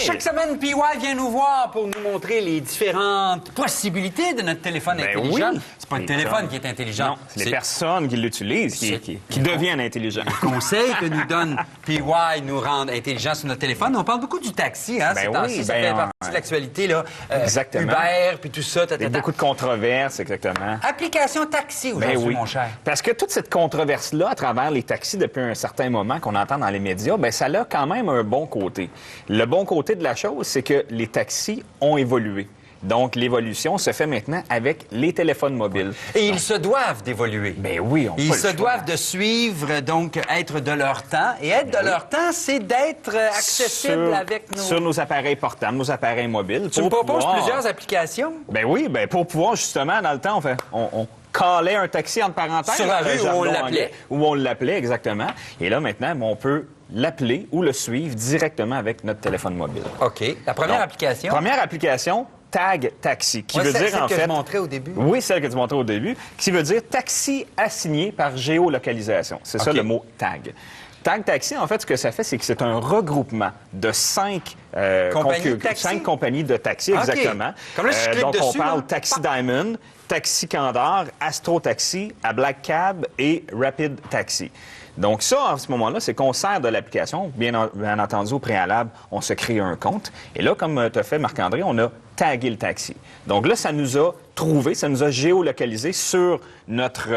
chaque semaine, PY vient nous voir pour nous montrer les différentes possibilités de notre téléphone intelligent. Oui. C'est pas le téléphone qui est intelligent. Non, c'est les personnes qui l'utilisent qui deviennent intelligents. Les conseils que nous donne PY nous rendent intelligents sur notre téléphone. On parle beaucoup du taxi, hein? Ben oui, ça fait partie de l'actualité, là. Exactement. Uber, puis tout ça. Il y a beaucoup de controverses, exactement. Application taxi aujourd'hui, mon cher. Parce que toute cette controverse-là, à travers les taxis depuis un certain moment qu'on entend dans les médias, bien, ça a quand même un bon côté. Le bon côté de la chose, c'est que les taxis ont évolué. Donc, l'évolution se fait maintenant avec les téléphones mobiles. Et ils se doivent d'évoluer. Ben oui, on Ils se doivent de suivre, donc être de leur temps. Et être de leur temps, c'est d'être accessible avec nos... Sur nos appareils portables, nos appareils mobiles. Tu me proposes plusieurs applications? Ben oui, ben pour pouvoir, justement, dans le temps, on calait un taxi entre parenthèses. Sur la rue où on l'appelait. Où on l'appelait, exactement. Et là, maintenant, on peut l'appeler ou le suivre directement avec notre téléphone mobile. OK. La première application? Première application, Tag Taxi, qui veut dire, en fait... celle que je montrais au début. Oui, celle que tu montrais au début, qui veut dire taxi assigné par géolocalisation. C'est ça le mot tag. Tag Taxi, en fait, ce que ça fait, c'est que c'est un regroupement de 5 compagnies de taxi, exactement. Comme là, si je clique donc, dessus, on parle Taxi Diamond, Taxi Candor, Astro Taxi, à Black Cab et Rapid Taxi. Donc ça, à ce moment-là, c'est qu'on sert de l'application. Bien entendu, au préalable, on se crée un compte. Et là, comme tu as fait, Marc-André, on a tagué le taxi. Donc là, ça nous a trouvé, ça nous a géolocalisé sur notre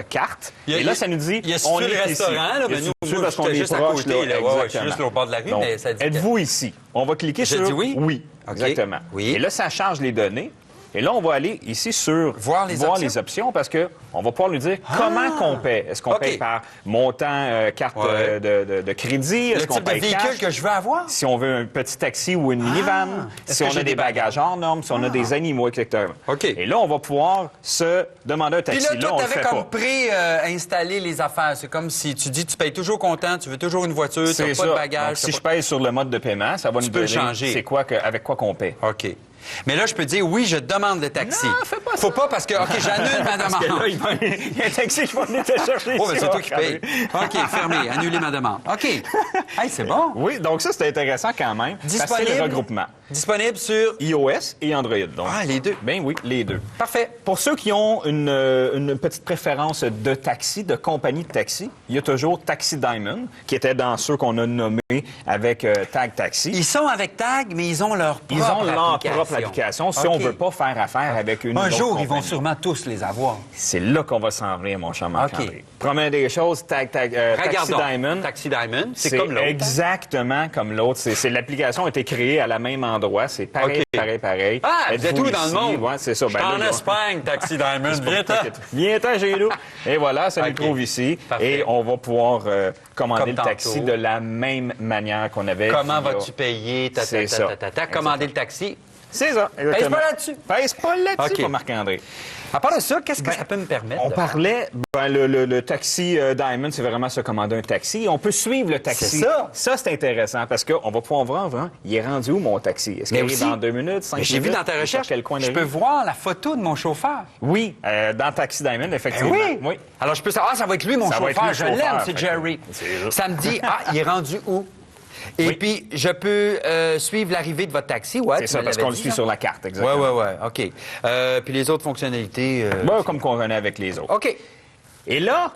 carte. Et là, ça nous dit... Il y a on le est restaurant, là, mais nous, parce qu'on est juste proche, à côté. là, Je suis juste au bord de la rue, donc, mais ça dit... Êtes-vous ici? On va cliquer sur... dis oui? Oui, exactement. Oui. Et là, ça charge les données. Et là, on va aller ici sur voir les options parce que on va pouvoir lui dire comment qu'on paie. Est-ce qu'on paye par montant, carte de crédit? Est-ce qu'on paye le type de véhicule cash? que je veux avoir? Si on veut un petit taxi ou une minivan, si on a des bagages hors normes, si on a des animaux, etc. OK. Et là, on va pouvoir se demander un taxi. Puis là, toi, on le fait comme pas. pré-installé les affaires. C'est comme si tu dis tu payes toujours comptant, tu veux toujours une voiture, tu n'as pas de bagages. Donc, si je paye sur le mode de paiement, ça va nous donner c'est quoi avec quoi qu'on paie. OK. Mais là, je peux dire, oui, je demande le taxi. Non, fais pas ça. Faut pas parce que, OK, j'annule ma demande. Parce que là, il y a un taxi qui va venir te chercher. Oh, mais c'est toi qui payes. OK, fermé, annuler ma demande. OK. Hey, c'est bon. Oui, donc ça, c'est intéressant quand même. Disponible. C'est le regroupement. Disponible sur iOS et Android. Donc. Ah, les deux. Ben oui, les deux. Parfait. Pour ceux qui ont une petite préférence de taxi, de compagnie de taxi, il y a toujours Taxi Diamond, qui était dans ceux qu'on a nommés avec Tag Taxi. Ils sont avec Tag, mais ils ont leur propre application. Si on veut pas faire affaire avec une Un autre jour, compagnie. ils vont sûrement tous les avoir. C'est là qu'on va s'en venir, mon cher Marc-André. Première des choses, Taxi Diamond. Taxi Diamond, c'est comme l'autre. Exactement comme l'autre. L'application a été créée à la même endroit. C'est pareil, pareil. Ah, vous êtes où dans le monde? Ouais, c'est ça. Je suis en Espagne, Taxi Diamond. Viens-t'en chez nous. Et voilà, ça nous trouve ici. Parfait. Et on va pouvoir commander le taxi de la même manière qu'on avait. Comment vas-tu payer? C'est ça. Commander le taxi. C'est ça, exactement. Pèse pas là-dessus. Pèse pas là-dessus, Marc-André. À part de ça, qu'est-ce que ça peut me permettre? On parlait, le taxi Diamond, c'est vraiment se commander un taxi. On peut suivre le taxi. C'est ça. Ça, c'est intéressant parce qu'on va pouvoir voir, vraiment, il est rendu où mon taxi? Est-ce qu'il arrive dans 2 minutes, 5 minutes? J'ai vu dans ta recherche, je peux voir la photo de mon chauffeur. Oui, dans Taxi Diamond, effectivement. Oui. Alors, je peux savoir, ça va être lui, mon chauffeur. Je l'aime, c'est Jerry. C'est ça me dit, il est rendu où? Et puis, je peux suivre l'arrivée de votre taxi. C'est ça, parce qu'on le suit sur la carte, exactement. Oui. OK. Puis les autres fonctionnalités... comme qu'on connaît avec les autres. OK. Et là,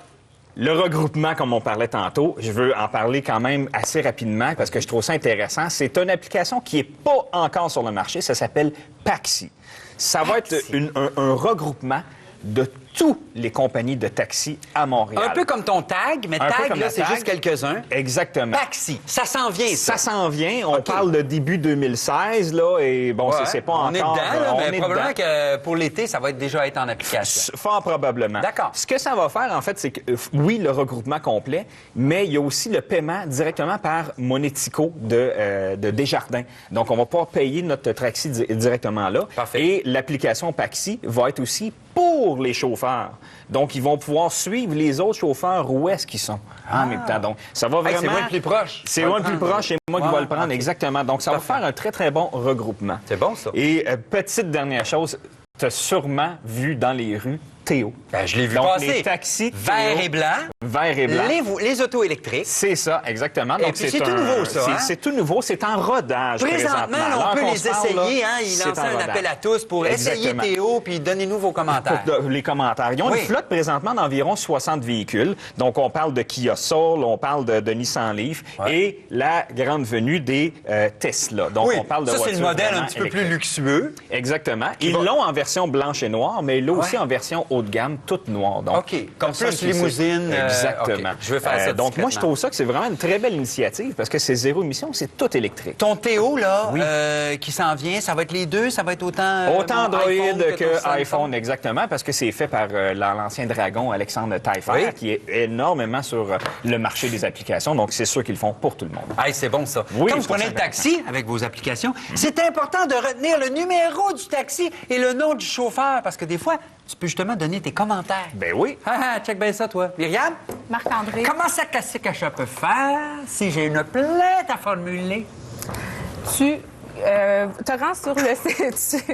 le regroupement, comme on parlait tantôt, je veux en parler quand même assez rapidement parce que je trouve ça intéressant. C'est une application qui n'est pas encore sur le marché. Ça s'appelle Paxi. Ça va être un regroupement de toutes les compagnies de taxi à Montréal. Un peu comme ton Tag, mais Tag, là, c'est juste quelques-uns. Exactement. Paxi, ça s'en vient, ça. Ça s'en vient. On parle de début 2016, là, et bon, c'est pas on encore... Est dedans, là, mais probablement dedans. que pour l'été, ça va déjà être en application. Fort probablement. D'accord. Ce que ça va faire, en fait, c'est que, oui, le regroupement complet, mais il y a aussi le paiement directement par Monético de Desjardins. Donc, on va pouvoir payer notre taxi directement là. Parfait. Et l'application Paxi va être aussi pour les chauffeurs. Donc, ils vont pouvoir suivre les autres chauffeurs où est-ce qu'ils sont en même temps. Donc, ça va vraiment... c'est moi le plus proche. C'est moi le plus proche, c'est moi qui va le prendre, exactement. Donc, ça va faire un très, très bon regroupement. C'est bon, ça. Et petite dernière chose, tu as sûrement vu dans les rues Théo. Ben, je l'ai vu Donc, passer. les taxis Vert Théo, et blanc. Vert et blanc. Les autos électriques. C'est ça, exactement. Et puis, c'est tout nouveau, ça, hein? C'est tout nouveau. C'est en rodage Présentement, là, on L'heure peut qu'on les se parle, essayer. là, Il c'est lance en un rodage. appel à tous pour essayer Exactement. Théo, puis donnez-nous vos commentaires. Les commentaires. Ils ont Oui. une flotte présentement d'environ 60 véhicules. Donc, on parle de Kia Soul, on parle de Nissan Leaf et la grande venue des Tesla. Donc, Oui, on parle de ça, c'est le voitures modèle un vraiment petit peu plus électriques. luxueux. Exactement. Ils l'ont en version blanche et noire, mais là aussi en version haut de gamme, toute noire. Donc, OK. Comme personne plus qui sait. limousine. Exactement. OK. Je vais faire ça donc, moi, je discrètement. trouve ça que c'est vraiment une très belle initiative parce que c'est zéro émission, c'est tout électrique. Ton Théo, là, Oui. qui s'en vient, ça va être les deux? Ça va être autant... Autant Android iPhone que ton Samsung? iPhone, exactement, parce que c'est fait par l'ancien dragon Alexandre Taillefer, Oui. qui est énormément sur le marché des applications. Donc, c'est sûr qu'ils le font pour tout le monde. Hey, c'est bon, ça. Oui, Quand vous je trouve prenez ça le taxi avec vos applications, c'est important de retenir le numéro du taxi et le nom du chauffeur, parce que des fois, tu peux justement donner tes commentaires. Ben oui. Ah, check bien ça, toi. Myriam, Marc-André. comment ça que je peux faire si j'ai une plainte à formuler? Tu te rends sur le site,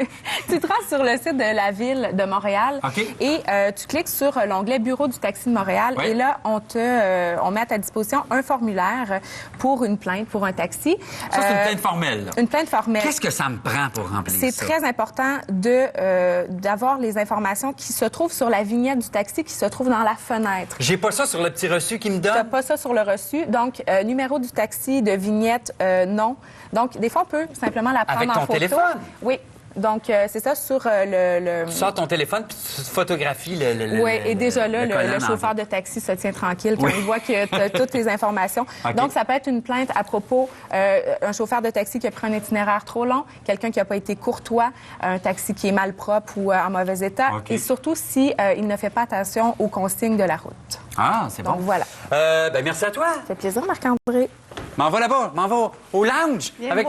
tu te rends sur le site de la ville de Montréal OK. et tu cliques sur l'onglet Bureau du taxi de Montréal Oui. et là on met à ta disposition un formulaire pour une plainte pour un taxi. Ça, c'est une plainte formelle. là. Une plainte formelle. Qu'est-ce que ça me prend pour remplir C'est ça? très important d'avoir les informations qui se trouvent sur la vignette du taxi, qui se trouvent dans la fenêtre. J'ai pas ça sur le petit reçu qui me T'as donne? pas ça sur le reçu. Donc, numéro du taxi, de vignette, non. Donc, des fois, on peut simplement la prendre Avec en ton photo. téléphone? Oui. Donc, c'est ça sur le... Tu sors ton téléphone puis tu photographies le Oui, et déjà là, collant le en chauffeur vie. de taxi se tient tranquille quand Oui. il voit que tu as toutes les informations. OK. Donc, ça peut être une plainte à propos un chauffeur de taxi qui a pris un itinéraire trop long, quelqu'un qui n'a pas été courtois, un taxi qui est mal propre ou en mauvais état, OK. et surtout si il ne fait pas attention aux consignes de la route. Ah, c'est bon. Donc, voilà. Ben, merci à toi. Ça fait plaisir, Marc-André. M'en va là-bas. M'en va au lounge Viens avec